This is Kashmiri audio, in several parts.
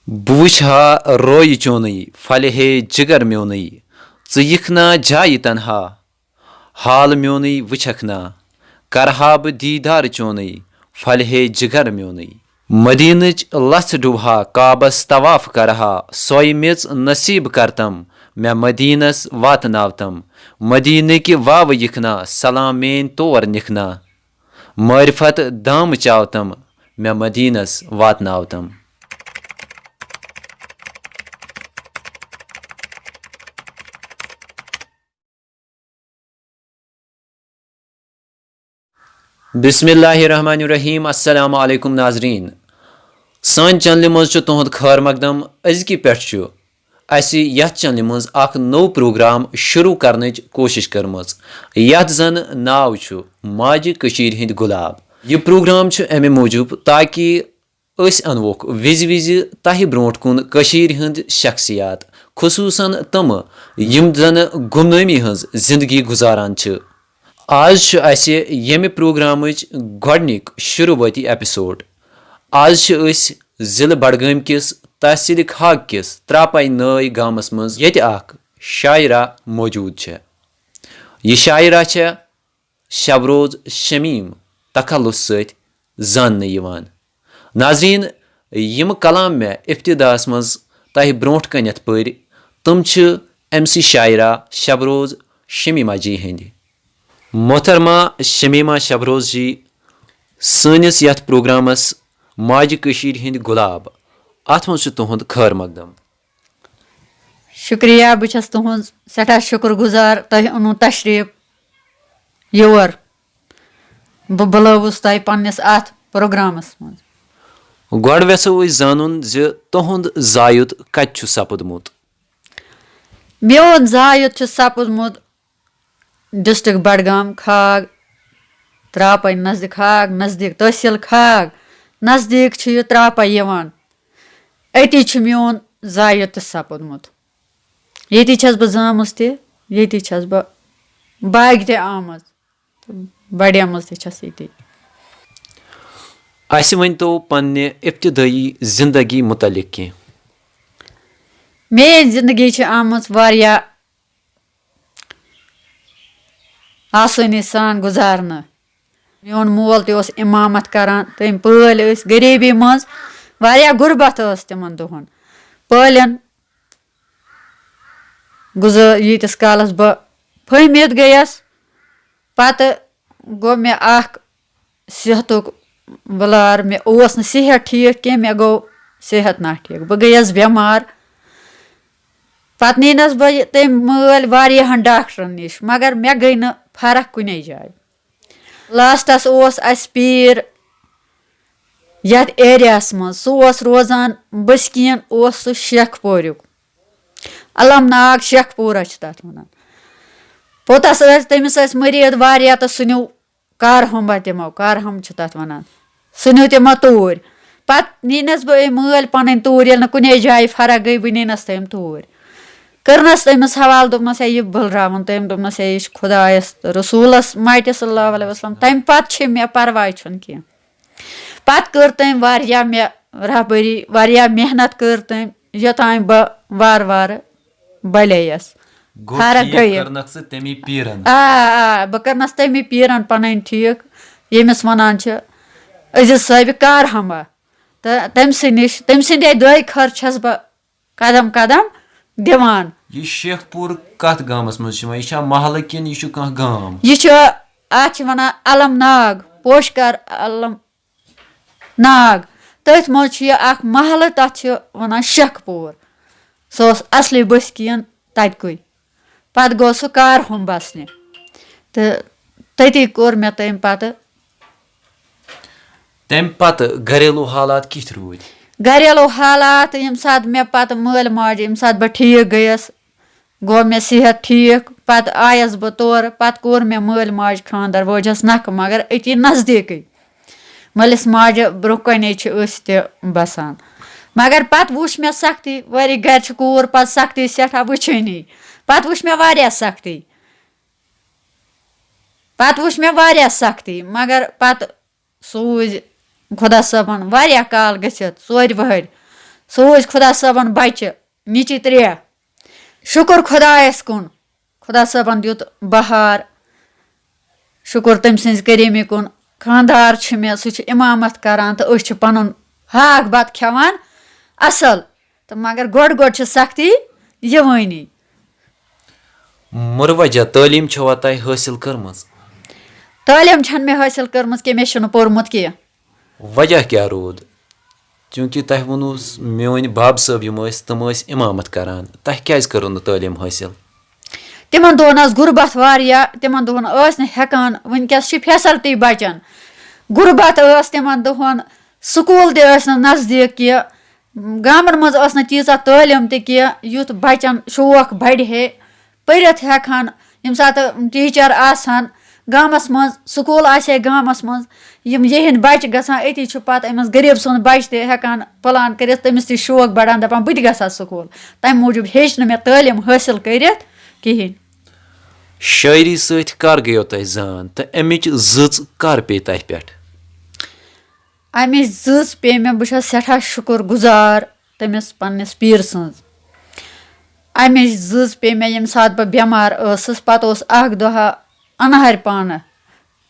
बह वुछ हा रोय चोनई फल हे जिगर म्योनई च यिखना जाय तन्हा हाल म्योनई वुछख ना करहा ब दीदार चोनई फल हे जिगर म्योनई मदीनच लथ डुबहा काबस तवाफ करहा सोय मेच नसीब करतम मैं मदीनस वातनावतम मदीन कि वाव यिखना सलाम मेन तोर निखना मारिफत दाम चावतम मैं मदीनस वातनावतम। बिस्मिल्लाहिर्रहमानिर्रहीम अस्सलाम वालेकुम नाजरीन सान चैनल मज तुहद खैर मकदम अजकि पे यथ चैनल मज अख नो प्रोग्राम शुरू करने कोशिश करम यथ जन नाव माज कशीर हिंद गुलाब। यह प्रोग्राम अमे मूजूब ताकि अनवोक विज विज तह ब्रोट कुन कशीर हिंद शख्सियात खुसूसन तम यम जन गुमनामी हज जिंदगी गुजारान। आज यमे प्रोग्राम गोडनिक शुरुआती एपिसोड। आज जिले बडगाम किस तहसील खाग किस त्रापाई नई गामस मज ये शायरा मौजूद। यह शायरा शबरोज शमीम तखल्लुस सत जानने यिवान। नाजरीन यम कलाम मे इब्तिदास मज तह ब्रोट कनथ पर तम एमसी शायरा शबरोज शमीमा जी हंद। मोहतरमा शमीमा शबरोज जी सनिस यथ प्रोग्रामस माज कशीर हिंद गुलाब अथ मज तुहद खैर मकदम। शुक्रिया बस तुहद सठा शुक्र गुजार तह अनु तशरीफ योर बह बुलावुस तह पन्निस अथ प्रोग्रामस मज। गोड वेसो जानन ज तुहद जायुत कत सपदमुत। मेन जायुत सपदमुत डिस्ट्रिक्ट बडगाम खाग त्रापाई नजदीक तहसील खाग नजदीक त्रापाई यवान अति मेन जायुत सपदमुत। ये बह जामस ये बह बाग ते आमज बड़ेमज ये। वनतो पन्ने इब्तिदाई जिंदगी मुतलिक कह। मेरी जिंदगी आमज वारिया आसानी सान गुजारना। मेन मोल तस इमामत करान तम पाल गरीबी मज वारिया गुरबत तिमन दोहन पालन गुजार यीतिस कालस बह फहमियत गयस पत गो मे सेहतुक बलार मे ओस न सेहत ठीक कह मे गो सेहत ना ठीक बह गयस बेमार पत नीनस बह तम माल वारियाहन डॉक्टरन निश मगर मे गई न फरक कुने जाए। लास्टस अस पीर यथ एरियास मज सह रोजान बसकीन सह शेखपुरुक अलमनाग शेखपुरा तथ वन पोतस तमिस मरीद वारिया तो सह न्यू कारहम्बा तमो कारहम तथ वन सह न्यू तमो तूर पत नीनस बह माल पन तूर ये कुने जाए फरक गई बह नीनस तम तूर करनस तमिस हवाल दोपनस यह बलरावन तम दोपनस यह खुदायस रसूलस माटे सल्लल्लाहु अलैहि वसल्लम तम पत मे परवाह कह पत कर तम वारिया मे रहबरी वारिया मेहनत कर तम योतान बह वार वार बलेयस फरक गई बह करनस तमी पीरन पन ठीक यमिस वनान अजीज साहिब कारहम्बा तो तम सद दय खर छस बह कदम कदम दिवान। यह शेखपुर कत गामस मज यह महल किन यह कह गाम यह वना अलमनाग पोशकर अलम नाग तथ मज महल तथ वन शेखपुर सह असली बसकीन ततक पत गो सह कारहम बसने तो तती कोर मे तम पत घरेलू हालात किथ रूद। घरेलू हालात यम सात मे पत माल माज यम सात बह ठीक गयस गो मे सेहत ठीक पत आयस बह तौर पत कोर मे माल माज खानदर वोजस नख मगर अति नजदीक मलिस माज ब्रोह कने ते बसान मगर पत वुच मे सख्ती वारी घर कूर पत सख्ती सठा वुचनी पत वुच मे वारिया सख्ती मगर पत सूज खुदा सबन वारिया काल गसित 4 वहर سوٗزۍ خۄدا صٲبَن بَچہِ نِچہِ 3 شُکُر خۄدایَس کُن خۄدا صٲبَن دیُت بہار شُکُر تٔمۍ سٕنٛزِ کریٖمی کُن خانٛدار چھُ مےٚ سُہ چھُ اِمامت کَران تہٕ أسۍ چھِ پَنُن ہاکھ بَتہٕ کھٮ۪وان اَصٕل تہٕ مگر گۄڈٕ چھِ سختی یِوٲنی. مُروَجہ تعلیٖم چھوا تۄہہِ حٲصِل کٔرمٕژ؟ تعلیٖم چھَنہٕ مےٚ حٲصِل کٔرمٕژ کینٛہہ مےٚ چھُنہٕ پوٚرمُت کینٛہہ. وجہ کیٛاہ روٗد؟ چوٗنٛکہِ تۄہہِ ووٚنوُ میٛٲنۍ بَب صٲب یِم ٲسۍ تِم ٲسۍ اِمامت کَران تۄہہِ کیٛازِ کٔرٕو نہٕ تعلیٖم حٲصِل؟ تِمن دۄہن ٲس غُربت واریاہ تِمن دۄہن ٲسۍ نہٕ ہٮ۪کان وٕنکٮ۪س چھِ فیسلٹی بَچن غُربت ٲس تِمن دۄہن سکوٗل تہِ ٲسۍ نہٕ نزدیٖک کینٛہہ گامن منٛز ٲس نہٕ تیٖژاہ تعلیٖم تہِ کینٛہہ یُتھ بَچن شوق بَڑِ ہے پٔرِتھ ہٮ۪کہٕ ہن ییٚمہِ ساتہٕ ٹیٖچر آسہن گامس منٛز سکوٗل آسہِ ہے گامس منٛز یِم یِہِنٛدۍ بَچہِ گژھان أتی چھُ پَتہٕ أمِس غریٖب سُنٛد بَچہِ تہِ ہٮ۪کان پٕلان کٔرِتھ تٔمِس تہِ شوق بَڑان دَپان بہٕ تہِ گژھٕ ہا سکوٗل تَمہِ موٗجوٗب ہیٚچھ نہٕ مےٚ تعلیٖم حٲصِل کٔرِتھ کِہیٖنۍ. شٲعری سۭتۍ کر گٔیو تۄہہِ زان تہٕ اَمِچ زٕژ کر پیٚیہِ تۄہہِ پٮ۪ٹھ؟ اَمِچ زٕژ پیٚیہِ مےٚ بہٕ چھَس سٮ۪ٹھاہ شُکُر گُزار تٔمِس پنٛنِس پیٖر سٕنٛز. اَمِچ زٕژ پیٚیہِ مےٚ ییٚمہِ ساتہٕ بہٕ بٮ۪مار ٲسٕس پَتہٕ اوس اَکھ دۄہا اَنہَرِ پانہٕ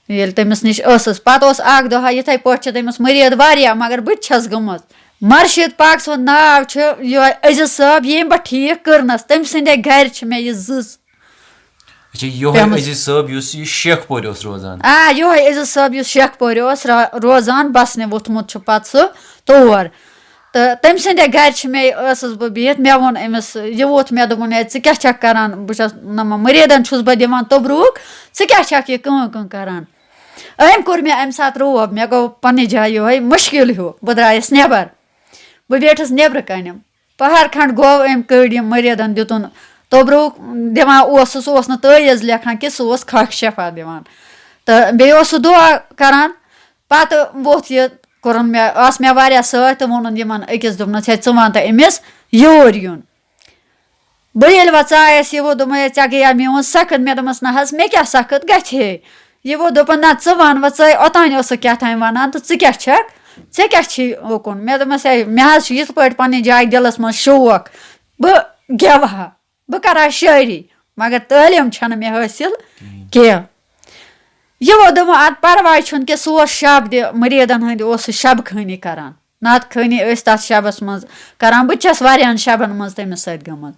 ییٚلہِ تٔمِس نِش ٲسٕس پَتہٕ اوس اَکھ دۄہا یِتھَے پٲٹھۍ چھِ تٔمِس مٔریٖد واریاہ مگر بہٕ تہِ چھَس گٔمٕژ. مَرشِد پاک سُنٛد ناو چھُ یِہوٚے عزیز صٲب ییٚمۍ بہٕ ٹھیٖک کٔرنَس تٔمۍ سٕنٛدے گَرِ چھِ مےٚ یہِ زٕژ. یِہوٚے عزیز صٲب یُس یہِ شیخ پورِ اوس روزان. یِہوٚے عزیز صٲب یُس شیخ پورِ اوس روزان بَسنہِ ووٚتھمُت چھُ پَتہٕ سُہ تور تہٕ تٔمۍ سٕنٛدے گَرِ چھِ مےٚ ٲسٕس بہٕ بِہِتھ مےٚ ووٚن أمِس یہِ ووٚتھ مےٚ دوٚپُن ہے ژٕ کیٛاہ چھَکھ کَران بہٕ چھَس مٔریٖدَن چھُس بہٕ دِوان توٚبروٗک ژٕ کیٛاہ چھَکھ یہِ کٲم کَران. أمۍ کوٚر مےٚ اَمہِ ساتہٕ روب مےٚ گوٚو پنٛنہِ جایہِ یِہوٚے مُشکِل ہیوٗ بہٕ درٛایَس نٮ۪بر بہٕ بیٖٹھٕس نٮ۪برٕ کَنہِ پہر کھنٛڈ گوٚو أمۍ کٔڑۍ یِم مٔریٖدَن دِتُن توٚبروٗک دِوان اوس سُہ اوس نہٕ تٲویٖز لیکھان کہِ سُہ اوس خاک شفا دِوان تہٕ بیٚیہِ اوس سُہ دُعا کَران پَتہٕ ووٚتھ یہِ کوٚرُن مےٚ آس مےٚ واریاہ سۭتۍ تہٕ ووٚنُن یِمن أکِس دوٚپنَس ہے ژٕ وَن تہٕ أمِس یور یُن. بہٕ ییٚلہِ وۄنۍ ژایَس یہِ ووٚن دوٚپُن ہے ژےٚ گٔیا میون سخت مےٚ دوٚپمَس نہ حظ مےٚ کیٛاہ سخت گژھِ ہے یہِ ووٚن دوٚپُن نہ ژٕ وَن وۄنۍ ژٕ اوٚتانۍ ٲسٕکھ کیٛاہ تام وَنان تہٕ ژٕ کیٛاہ چھَکھ ژےٚ کیٛاہ چھی اُکُن مےٚ دوٚپمَس ہے مےٚ حظ چھُ یِتھ پٲٹھۍ پنٛنہِ جایہِ دِلَس منٛز شوق بہٕ گٮ۪وٕ ہا بہٕ کَرٕ ہا شٲعری مگر تعلیٖم چھَنہٕ مےٚ حٲصِل کینٛہہ. یہِ ووٚن دوٚپُن اَدٕ پَرواے چھُنہٕ کہِ سُہ اوس شب دِ مٔریٖدَن ہٕنٛدۍ اوس سُہ شبہٕ خٲنی کَران نعت خٲنی ٲسۍ تَتھ شبَس منٛز کَران بہٕ تہِ چھَس واریاہَن شبَن منٛز تٔمِس سۭتۍ گٔمٕژ.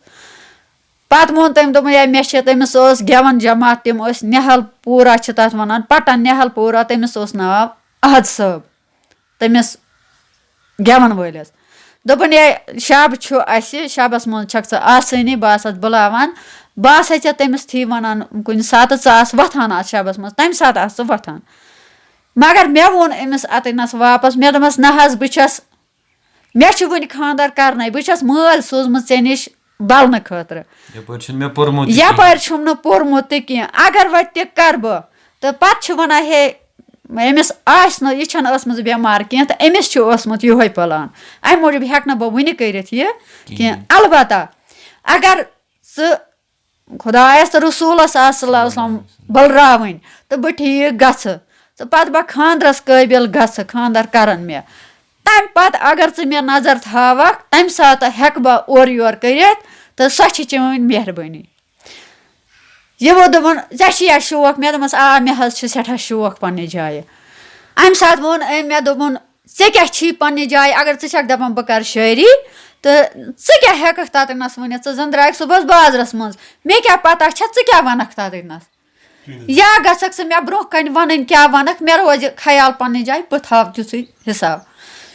پَتہٕ ووٚن تٔمۍ دوٚپُن ہے مےٚ چھِ تٔمِس ٲس گٮ۪وَن جماعت تِم ٲسۍ نِہَل پوٗرا چھِ تَتھ وَنان پَٹَن نِہَل پوٗرا تٔمِس اوس ناو احد صٲب تٔمِس گٮ۪وَن وٲلِس دوٚپُن ہے شب چھُ اَسہِ شبَس منٛز چھَکھ ژٕ آسٲنی بہٕ آسَتھ بُلاوان بہٕ آسَے ژےٚ تٔمِس تھی وَنان کُنہِ ساتہٕ ژٕ آس وۄتھان اَتھ شبَس منٛز تَمہِ ساتہٕ آس ژٕ وۄتھان مگر مےٚ ووٚن أمِس اَتٮ۪نَس واپَس مےٚ دوٚپمَس نہ حظ بہٕ چھَس مےٚ چھُ وٕنہِ خاندَر کَرنَے بہٕ چھَس مٲلۍ سوٗزمٕژ ژےٚ نِش بَلنہٕ خٲطرٕ یَپٲرۍ چھُم نہٕ پوٚرمُت تہِ کینٛہہ اگر وۄنۍ تہِ کَرٕ بہٕ تہٕ پَتہٕ چھِ وَنان ہے أمِس آسہِ نہٕ یہِ چھَنہٕ ٲسمٕژ بٮ۪مار کینٛہہ تہٕ أمِس چھُ اوسمُت یِہوٚے پٕلان اَمہِ موٗجوٗب ہٮ۪کہٕ نہٕ بہٕ وٕنہِ کٔرِتھ یہِ کینٛہہ البتہ اگر ژٕ خۄدایَس تہٕ رسوٗلَس آس صلی اللہ علیہ وسلم بٔلراوٕنۍ تہٕ بہٕ ٹھیٖک گژھٕ تہٕ پَتہٕ بہٕ خاندرَس قٲبِل گژھٕ خاندَر کَرَن مےٚ تَمہِ پَتہٕ اگر ژٕ مےٚ نظر تھاوَکھ تَمہِ ساتہٕ ہٮ۪کہٕ بہٕ اورٕ یورٕ کٔرِتھ تہٕ سۄ چھِ چٲنۍ مہربٲنی. یہِ ووٚن دوٚپُن ژےٚ چھِیا شوق مےٚ دوٚپمَس مےٚ حظ چھِ سٮ۪ٹھاہ شوق پنٛنہِ جایہِ. اَمہِ ساتہٕ ووٚن أمۍ مےٚ دوٚپُن ژےٚ کیٛاہ چھی پنٛنہِ جایہِ اگر ژٕ چھَکھ دَپان بہٕ کَرٕ شٲعری تہٕ ژٕ کیٛاہ ہٮ۪کَکھ تَتٮ۪نَس ؤنِتھ ژٕ زَن درٛایَکھ صُبحس بازرَس منٛز مےٚ کیٛاہ پَتہ چھےٚ ژٕ کیٛاہ وَنَکھ تَتٮ۪نَس یا گژھکھ ژٕ مےٚ برونٛہہ کَنہِ وَنٕنۍ کیٛاہ وَنَکھ مےٚ روزِ خیال پنٛنہِ جایہِ بہٕ تھاوٕ تِژھُے حِساب.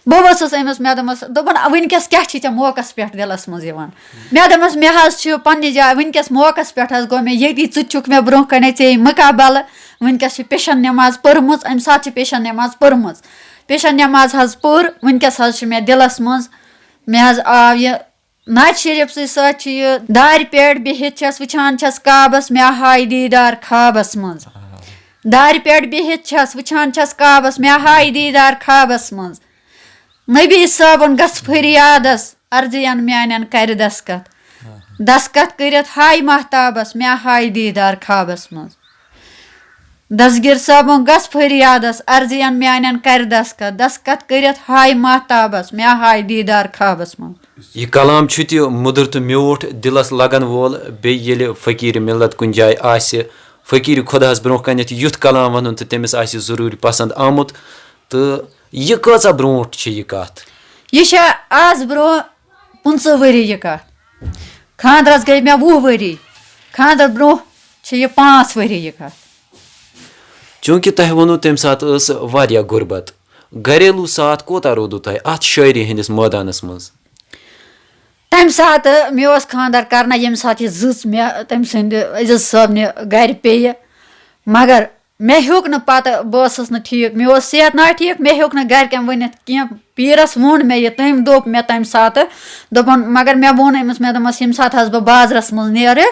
بہٕ ؤژھٕس أمِس مےٚ دوٚپمَس دوٚپُن وٕنۍکٮ۪س کیٛاہ چھی ژےٚ موقعس پٮ۪ٹھ دِلَس منٛز یِوان مےٚ دوٚپمَس مےٚ حظ چھِ پنٛنہِ جایہِ وٕنۍکٮ۪س موقعس پٮ۪ٹھ حظ گوٚو مےٚ ییٚتی ژٕ تہِ چھُکھ مےٚ برونٛہہ کَنے ژےٚ مُقابلہٕ وٕنۍکٮ۪س چھِ پیشَن نٮ۪ماز پٔرمٕژ اَمہِ ساتہٕ چھِ پیشَن نٮ۪ماز پٔرمٕژ پیشَن نٮ۪ماز حظ پٔر وٕنۍکٮ۪س حظ چھِ مےٚ دِلَس منٛز مےٚ حظ آو یہِ نعتِ شریٖفسٕے سۭتۍ چھِ یہِ دارِ پٮ۪ٹھ بِہِتھ چھَس وٕچھان چھَس کعبَس مےٚ ہاے دیٖدار خابَس منٛز دارِ پٮ۪ٹھ بِہِتھ چھَس وٕچھان چھَس کعبَس مےٚ ہاے دیٖدار خابَس منٛز نبی صٲبُن گژھِ فریادَس عرضِیَن میٛانٮ۪ن کَرِ دَسکَت کٔرِتھ ہاے محتابَس مےٚ ہاے دیٖدار خابَس منٛز دسگیٖر صٲبُن گژھ فریادس عرضِین میانٮ۪ن کرِ دسکت کٔرِتھ ہاے ماہتابس مےٚ ہاے دیٖدار خوابس منٛز. یہِ کلام چھُ تہِ مُدُر تہٕ میوٗٹھ دِلس لگن وول بیٚیہِ ییٚلہِ فقیٖر مِلت کُنہِ جایہِ آسہِ فقیٖر خۄداہس برونٛہہ کنٮ۪تھ یُتھ کلام ونُن تہٕ تٔمِس آسہِ ضروٗری پسنٛد آمُت تہٕ یہِ کۭژاہ برونٛٹھ چھِ یہِ کتھ. یہِ چھےٚ آز برونٛہہ 15 ؤری یہِ کتھ. خانٛدرس گٔے مےٚ 20 ؤری. خانٛدر برونٛہہ چھِ یہِ 5 ؤری یہِ کتھ. چوٗنٛکہِ تۄہہِ ووٚنوٕ تمہِ ساتہٕ ٲس واریاہ غُربت گریلوٗ ساتھ کوتاہ روٗدوٕ تۄہہِ اتھ شٲعری ہٕنٛدِس مٲدانس منٛز. تمہِ ساتہٕ مےٚ اوس خانٛدر کرنہٕ ییٚمہِ ساتہٕ یہِ زٕژ مےٚ تٔمۍ سٕنٛدِ عزت صٲبنہِ گرِ پیٚیہِ مگر مےٚ ہیوٚک نہٕ پتہٕ بہٕ ٲسٕس نہٕ ٹھیٖک مےٚ اوس صحت نا ٹھیٖک مےٚ ہیوٚک نہٕ گرِکٮ۪ن ؤنِتھ کینٛہہ پیٖرس ووٚن مےٚ یہِ تٔمۍ دوٚپ مےٚ تمہِ ساتہٕ دوٚپُن مگر مےٚ ووٚن أمِس مےٚ دوٚپمس ییٚمہِ ساتہٕ حظ بہٕ بازرس منٛز نیرٕ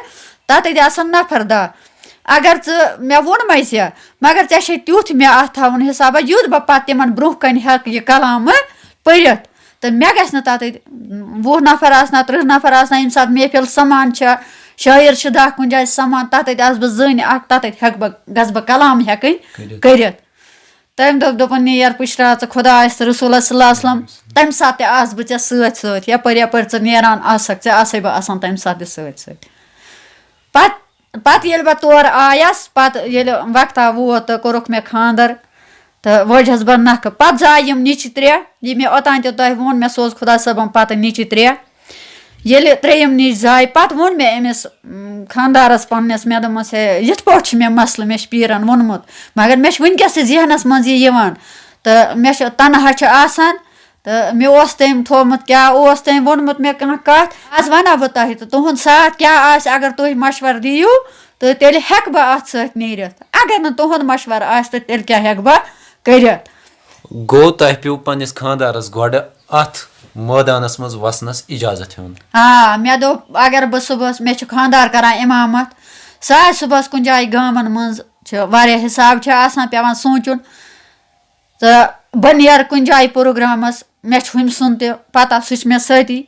تتٮ۪تھ آسن نفر دہ اگر ژٕ مےٚ ووٚنمے ژےٚ مگر ژےٚ چھے تیُتھ مےٚ اتھ تھاوُن حِسابا یُتھ بہٕ پتہٕ تِمن برونٛہہ کنہِ ہٮ۪کہٕ یہِ کلامہٕ پٔرِتھ تہٕ مےٚ گژھِ نہٕ تتٮ۪تھ 20 نفر آسنا 30 نفر آسنا ییٚمہِ ساتہٕ محفِل سمان چھےٚ شٲعر چھِ 10 کُنہِ جایہِ سمان تتٮ۪تھ آسہٕ بہٕ زٔنۍ اکھ تتٮ۪تھ ہٮ۪کہٕ بہٕ گژھٕ بہٕ کلام ہٮ۪کٕنۍ کٔرِتھ. تٔمۍ دوٚپُن نیر پُشراو ژٕ خۄدایس تہٕ رسوٗلس صلی اللہ علیہ وسلم تمہِ ساتہٕ تہِ آسہٕ بہٕ ژےٚ سۭتۍ سۭتۍ یپٲرۍ ژٕ نیران آسکھ ژےٚ آسے بہٕ آسان تمہِ ساتہٕ تہِ سۭتۍ سۭتۍ. پتہٕ ییٚلہِ بہٕ تورٕ آیس پتہٕ ییٚلہِ وقتا ووت تہٕ کوٚرُکھ مےٚ خانٛدر تہٕ وٲجہس بہٕ نکھٕ پتہٕ زاے یِم نِچہِ 3 یہِ مےٚ اوٚتانۍ تہِ تۄہہِ ووٚن مےٚ سوز خۄدا صٲبن پتہٕ نِچہِ 3 ییٚلہِ 3یِم نِچ زاے پتہٕ ووٚن مےٚ أمِس خانٛدارس پننِس مےٚ دوٚپمس ہے یِتھ پٲٹھۍ چھُ مےٚ مسلہٕ مےٚ چھُ پیٖرن ووٚنمُت مگر مےٚ چھُ وٕنکیٚس تہِ ذہنس منٛز یہِ یِوان تہٕ مےٚ چھُ تنہا چھُ آسان تہٕ مےٚ اوس تٔمۍ تھوٚومُت کیاہ اوس تٔمۍ ووٚنمُت مےٚ کانٛہہ کتھ آز ونہو بہٕ تۄہہِ تہٕ تُہُنٛد ساتھ کیاہ آسہِ اگر تُہۍ مشور دِیِو تہٕ تیٚلہِ ہٮ۪کہٕ بہٕ اتھ سۭتۍ نیٖرِتھ اگر نہٕ تُہُنٛد مشور آسہِ تہٕ تیٚلہِ کیاہ ہٮ۪کہٕ بہٕ کٔرِتھ. گوٚو تۄہہِ پیوٚو پننِس خانٛدارس گۄڈٕ اتھ مٲدانس منٛز وسنس اجازت ہیوٚن. مےٚ دوٚپ اگر بہٕ صُبحس مےٚ چھُ خانٛدار کران اِمامت سُہ آسہِ صُبحس کُنہِ جایہِ گامن منٛز چھِ واریاہ حِساب چھُ آسان پیٚوان سونٛچُن تہٕ بہٕ نیرٕ کُنہِ جایہِ پروگرامس مےٚ چھُ ہُمہِ سُنٛد تہِ پتہ سُہ چھُ مےٚ سۭتی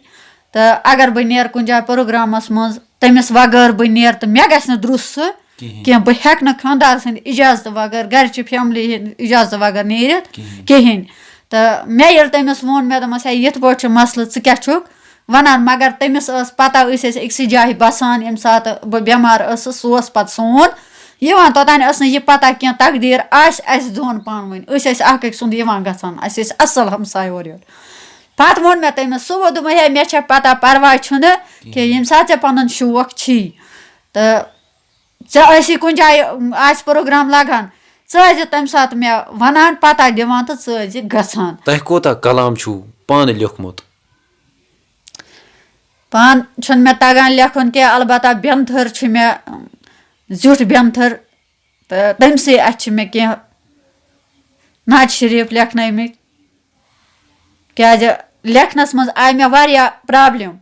تہٕ اگر بہٕ نیرٕ کُنہِ جایہِ پروگرامس منٛز تٔمِس وغٲر بہٕ نیرٕ تہٕ مےٚ گژھِ نہٕ درُس سُہ کینٛہہ بہٕ ہٮ۪کہٕ نہٕ خانٛدار سٕنٛدِ اِجازتہٕ وغٲر گرِچہِ فیملی ہِنٛدِ اِجازتہٕ وغٲر نیٖرِتھ کِہیٖنۍ تہٕ مےٚ ییٚلہِ تٔمِس ووٚن مےٚ دوٚپمس ہے یِتھ پٲٹھۍ چھُ مسلہٕ ژٕ کیاہ چھُکھ ونان مگر تٔمِس ٲس پتہ أسۍ ٲسۍ أکسٕے جایہِ بسان ییٚمہِ ساتہٕ بہٕ بٮ۪مار ٲسٕس سُہ اوس پتہٕ سون یِوان توٚتانۍ ٲس نہٕ یہِ پتہ کینٛہہ تقدیٖر آسہِ اَسہِ دۄن پانہٕ ؤنۍ أسۍ ٲسۍ اکھ أکۍ سُنٛد یِوان گژھان اَسہِ ٲسۍ اَصٕل ہمساے اورٕ یورٕ. پتہٕ ووٚن مےٚ تٔمِس سُہ ووٚن دوٚپمَے ہے مےٚ چھےٚ پتہ پرواے چھُنہٕ کہِ ییٚمہِ ساتہٕ ژےٚ پنُن شوق چھی تہٕ ژےٚ ٲسی کُنہِ جایہِ آسہِ پروگرام لگان ژٕ ٲسۍ زِ تمہِ ساتہٕ مےٚ ونان پتہ دِوان تہٕ ژٕ ٲسۍ زِ گژھان. تۄہہِ کوتاہ کلام چھُو پانہٕ لیوکھمُت؟ پانہٕ چھُنہٕ مےٚ تگان لیکھُن کینٛہہ البتہ بٮ۪نتھٕر چھُ مےٚ زیُٹھ بٮ۪نتھٕر تہٕ تٔمسٕے اَتھِ چھِ مےٚ کینٛہہ نعت شریٖف لیکھنٲومٕتۍ کیٛازِ لیکھنس منٛز آیہِ مےٚ واریاہ پرابلِم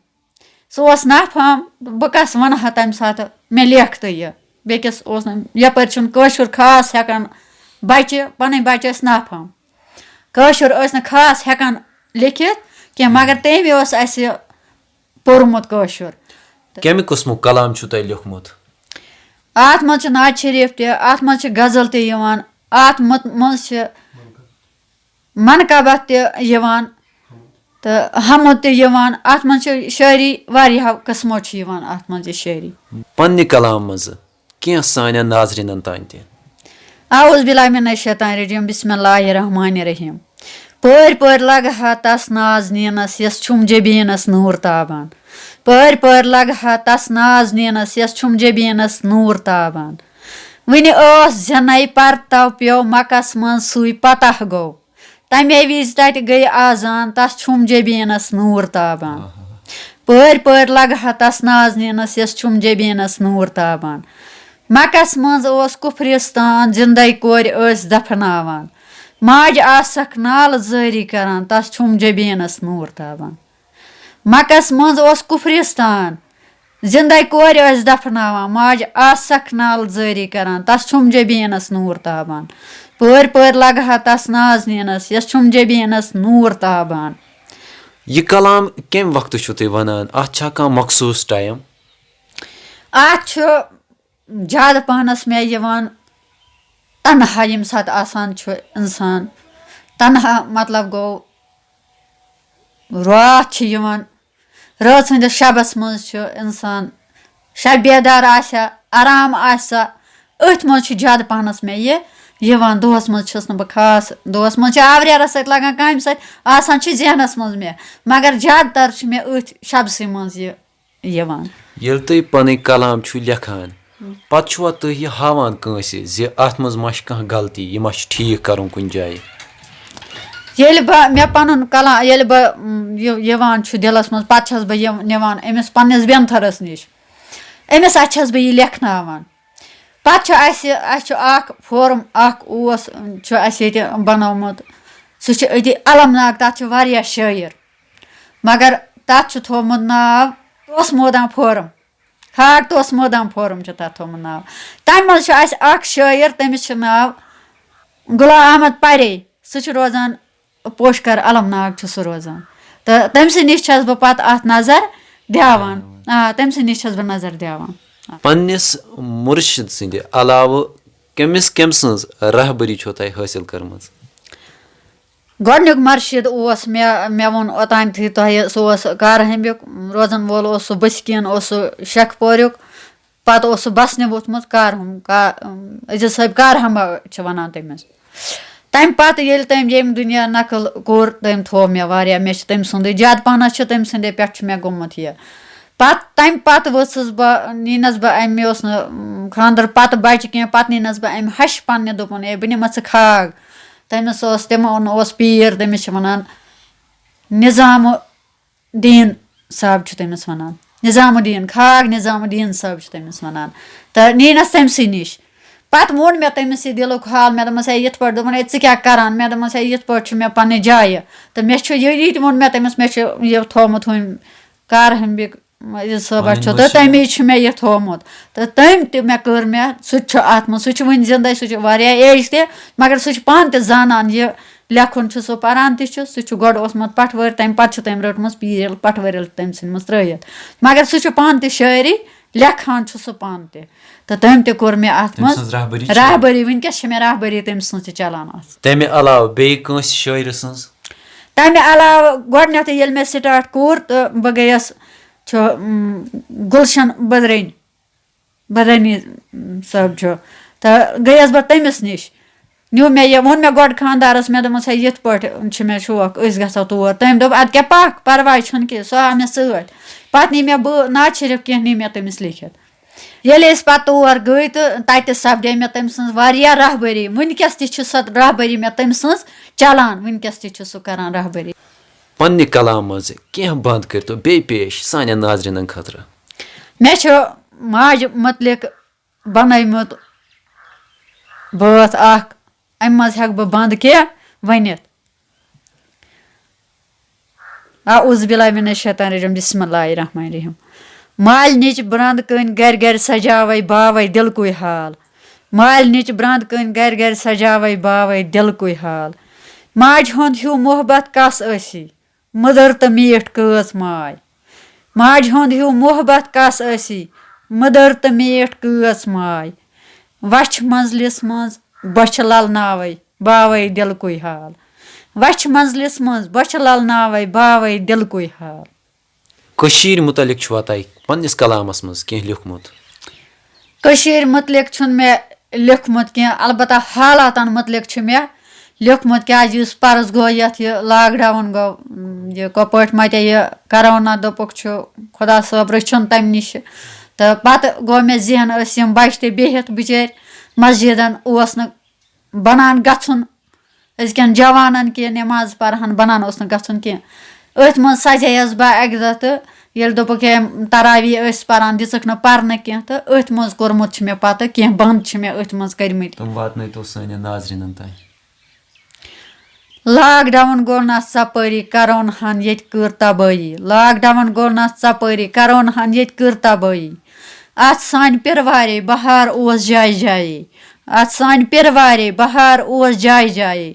سُہ اوس نافہم بہٕ کس ونہٕ ہا تمہِ ساتہٕ مےٚ لیکھ تہٕ یہِ بیٚکِس اوس نہٕ یپٲرۍ چھُنہٕ کٲشُر خاص ہٮ۪کان بچہِ پنٕنۍ بچہِ ٲسۍ نافہم کٲشُر ٲسۍ نہٕ خاص ہٮ۪کان لیکھِتھ کینٛہہ مگر تٔمۍ اوس اَسہِ پوٚرمُت کٲشُر. کمہِ قٕسمُک کلام چھُو تۄہہِ لیوکھمُت؟ اتھ منٛز چھُ نعت شریٖف تہِ اتھ منٛز چھِ غزل تہِ یِوان اتھ منٛز چھِ منقبت تہِ یِوان تہٕ حمد تہِ یِوان اتھ منٛز چھِ شٲعری واریاہو قٕسمو چھِ یِوان اتھ منٛز یہِ شٲعری. پننہِ کلام منٛزٕ کینٛہہ سانٮ۪ن ناظریٖنن تانۍ تہِ. اعوذ باللہ من الشیطان الرجیم بسم اللہ الرحمن الرحیم. پٲرۍ پٲرۍ لگہٕ ہا تس ناز نیٖنس یس چھُم جبیٖنس نوٗر تابان پٲرۍ پٲرۍ لگہٕ ہا تس ناز نیٖنس یس چھُم جبیٖنس نوٗر تابان وٕنہِ ٲس زینَے پرتو پیو مکس منٛز سُے پتہ گوٚو تمے وِزِ تتہِ گٔے آزان تس چھُم جبیٖنس نوٗر تابان پٲرۍ پٲرۍ لگہٕ ہا تس ناز نیٖنس یس چھُم جبیٖنس نوٗر تابان مکس منٛز اوس کُفرِستان زندے کورِ ٲسۍ دفناوان ماجہِ آسکھ نالہٕ زٲری کران تس چھُم جبیٖنس نوٗر تابان مکس منٛز اوس کُفرِستان زندے کورِ ٲسۍ دفناوان ماجہِ آسکھ نالہٕ زٲری کران تس چھُم جبیٖنس نوٗر تابان پٲرۍ پٲرۍ لگہٕ ہا تس ناز نیٖنس یس چھُم جبیٖنس نوٗر تابان. یہِ کلام کمہِ وقتہٕ چھُو تُہۍ ونان اتھ چھا کانٛہہ مخصوٗص ٹایم؟ اتھ چھُ زیادٕ پہنس مےٚ یِوان تنہا ییٚمہِ ساتہٕ آسان چھُ اِنسان تنہا مطلب گوٚو راتھ چھِ یِوان رٲژ ہٕنٛدِس شبس منٛز چھُ اِنسان شب بیدار آسیا آرام آسیا أتھۍ منٛز چھُ زیادٕ پہنس مےٚ یہِ یِوان دۄہس منٛز چھَس نہٕ بہٕ خاص دۄہس منٛز چھِ آورٮ۪رس سۭتۍ لگان کامہِ سۭتۍ آسان چھِ ذہنس منٛز مےٚ مگر زیادٕ تر چھُ مےٚ أتھۍ شبسٕے منٛز یہِ یِوان ییٚلہِ تُہۍ پنٕنۍ کلام چھُو لیکھان پتہٕ چھُوا تُہۍ یہِ ہاوان کٲنٛسہِ زِ اتھ منٛز ما چھِ کانٛہہ غلطی یہِ ما چھُ ٹھیٖک کرُن کُنہِ جایہِ ییٚلہِ بہٕ مےٚ پنُن کلام ییٚلہِ بہٕ یِوان چھُ دِلس منٛز پتہٕ چھس بہٕ یہِ نِوان أمِس پننِس بٮ۪نتھٕرس نِش أمِس اتھِ چھس بہٕ یہِ لیکھناوان پتہٕ چھُ اسہِ چھُ اکھ فورم اکھ اوس چھُ اسہِ ییٚتہِ بنومُت سُہ چھُ أتی الم ناگ تتھ چھِ واریاہ شٲعر مگر تتھ چھُ تھوٚومُت ناو توسہٕ مٲدان فورم کھاڑ توسہٕ مٲدان فورم چھُ تتھ تھوٚومُت ناو تمہِ منٛز چھُ اسہِ اکھ شٲعر تٔمِس چھُ ناو غلام احمد پرے سُہ چھُ روزان پوشکر الم ناگ چھُ سُہ روزان تہٕ تٔمۍ سٕے نِش چھس بہٕ پتہٕ اتھ نظر دِوان تٔمۍ سٕے نِش چھس بہٕ نظر دِوان پننِس مُرشِد سٕنٛدِ علاوٕ کٔمِس کٔمۍ سٕنٛز رہبری چھو تۄہہِ حٲصِل کٔرمٕژ گۄڈنیُک مرشد اوس مےٚ ووٚن اوٚتانۍ تۄہہِ سُہ اوس کارہمبیُک روزن وول اوس سُہ بٔسکیٖن اوس سُہ شیخ پوریُک پتہٕ اوس سُہ بسنہِ ووٚتھمُت عزیز صٲب کارہمبا چھِ ونان تٔمِس تمہِ پتہٕ ییٚلہِ تٔمۍ ییٚمہِ دُنیا نقل کوٚر تٔمۍ تھوٚو مےٚ واریاہ مےٚ چھُ تٔمۍ سُنٛدٕے زیادٕ پہنس چھُ تٔمۍ سٕنٛدے پٮ۪ٹھ چھُ مےٚ گوٚمُت یہِ پتہٕ تمہِ پتہٕ ؤژھٕس بہٕ نیٖنس بہٕ امہِ مےٚ اوس نہٕ خانٛدر پتہٕ بچہِ کینٛہہ پتہٕ نیٖنس بہٕ امہِ ہشہِ پننہِ دوٚپُن ہے بہٕ نِمتھ ژٕ کھاگ تٔمِس تِمن اوس پیٖر تٔمِس چھِ ونان نظام الدیٖن صاحب چھُ تٔمِس ونان نظام الدیٖن کھاگ نظام الدیٖن صٲب چھُ تٔمِس ونان تہٕ نیٖنس تٔمۍ سٕے نِش پتہٕ ووٚن مےٚ تٔمِس یہِ دِلُک حال مےٚ دوٚپمس ہے یِتھ پٲٹھۍ دوٚپُن ہے ژٕ کیٛاہ کران مےٚ دوٚپمس ہے یِتھ پٲٹھۍ چھُ مےٚ پننہِ جایہِ تہٕ مےٚ چھُ یہِ تہِ ووٚن مےٚ تٔمِس مےٚ چھُ یہِ تھوٚومُت ہُمۍ کارہمبِک عزیز صٲبس چھُ تہٕ تمی چھُ مےٚ یہِ تھوٚومُت تہٕ تٔمۍ تہِ مےٚ کٔر مےٚ سُہ تہِ چھُ اتھ منٛز سُہ چھُ وُنہِ زِندے سُہ چھُ واریاہ ایج تہِ مگر سُہ چھُ پانہٕ تہِ زانان یہِ لیکھُن چھُ سُہ پران تہِ چھُ سُہ چھُ گۄڈٕ اوسمُت پٹھوٲرۍ تمہِ پتہٕ چھِ تٔمۍ رٔٹمٕژ پیٖر پٹھوٲرۍ تٔمۍ سٕنٛدِ منٛز ترٲیِتھ مگر سُہ چھُ پانہٕ تہِ شٲعری لیکھان چھُ سُہ پانہٕ تہِ تہٕ تٔمۍ تہِ کوٚر مےٚ اتھ منٛز رہبری وٕنکیٚس چھِ مےٚ رہبری تٔمۍ سٕنٛز تہِ چلان اتھ تمہِ علاوٕ بیٚیہِ کٲنٛسہِ شٲعرٕ سٕنٛز تمہِ علاوٕ گۄڈٕنیتھٕے ییٚلہِ مےٚ سٹاٹ کوٚر تہٕ بہٕ گٔیس چھُ گُلشن بدرانی صٲب چھُ تہٕ گٔیس بہٕ تٔمِس نِش نیوٗ مےٚ یہِ ووٚن مےٚ گۄڈٕ خانٛدارس مےٚ دوٚپمس ہے یِتھ پٲٹھۍ چھُ مےٚ شوق أسۍ گژھو تور تٔمۍ دوٚپ ادٕ کیاہ پکھ پرواے چھُنہٕ کینٛہہ سُہ آو مےٚ سۭتۍ پتہٕ نی مےٚ نعت شریٖف کینٛہہ نی مےٚ تٔمِس لیکھِتھ ییٚلہِ أسۍ پتہٕ تور گٔے تہٕ تتہِ سپدے مےٚ تٔمۍ سٕنٛز واریاہ رہبری وٕنکیٚس تہِ چھِ سۄ رہبری مےٚ تٔمۍ سٕنٛز چلان وٕنکیٚس تہِ چھُ سُہ کران رہبری پننہِ کلام منٛز کینٛہہ بنٛد کٔرتو بیٚیہِ پیش سانٮ۪ن ناظریٖنن خٲطرٕ مےٚ چھُ ماجہِ متعلق بنٲومُت بٲتھ اکھ امہِ منٛز ہٮ۪کہٕ بہٕ بنٛد کینٛہہ ؤنِتھ اعوذ باللہ من الشیطان الرجیم بسم اللہ الرحمن الرحیم مالنِچ برٛنٛد کٔنۍ گرِ گرِ سجاوے باوے دِلکُے حال مالنِچ برٛنٛد کٔنۍ گرِ گرِ سجاوے باوے دِلکُے حال ماجہِ ہُنٛد ہیوٗ محبت کس ٲسی مٔدٕر تہٕ میٖٹھ کۭژ ماے ماجہِ ہُنٛد ہیوٗ محبت کس ٲسی مٔدٕر تہٕ میٖٹھ کۭژ ماے وچھِ منزلِس منٛز بۄچھِ للناوے باوے دِلکُے حال وچھِ منزلِس منٛز بۄچھِ للناوے باوے دِلکُے حال کٔشیٖرِ مُتعلق چھُوا تۄہہِ پننِس کلامس منٛز کینٛہہ لیوٗکھمُت کٔشیٖرِ مُتعلق چھُنہٕ مےٚ لیوٗکھمُت کینٛہہ البتہ حالاتن مُتعلق چھُ مےٚ لیوٗکھمُت کیازِ یُس پرُس گوٚو یتھ یہِ لاک ڈاوُن گوٚو یہِ کۄپٲٹھۍ متے یہِ کرونا دوٚپُکھ چھُ خۄدا صٲب رٔچھُن تمہِ نِش تہٕ پتہٕ گوٚو مےٚ ذہن ٲسۍ یِم بچہِ تہِ بِہِتھ بِچٲرۍ مسجِدن اوس نہٕ بنان گژھُن أزکٮ۪ن جوانن کہِ نٮ۪ماز پرہن بنان اوس نہٕ گژھُن کینٛہہ أتھۍ منٛز سجییس بہٕ اکہِ دۄہ تہٕ ییٚلہِ دوٚپُکھ ہے تراوی ٲسۍ پران دِژٕکھ نہٕ پرنہٕ کینٛہہ تہٕ أتھۍ منٛز کوٚرمُت چھُ مےٚ پتہٕ کینٛہہ بنٛد چھِ مےٚ أتھۍ منٛز کٔرمٕتۍ تِم واتنٲیتو سانٮ۪ن ناظریٖنن تانۍ لاک ڈاوُن گوٚو نہ ژپٲری کرونہن ییٚتہِ کٔر تبٲہی لاک ڈاوُن گوٚو نہ ژپٲری کرونہن ییٚتہِ کٔر تبٲہی اتھ سانہِ پِروارے بہار اوس جایہِ جایے اتھ سانہِ پِروارے بہار اوس جایہِ جایے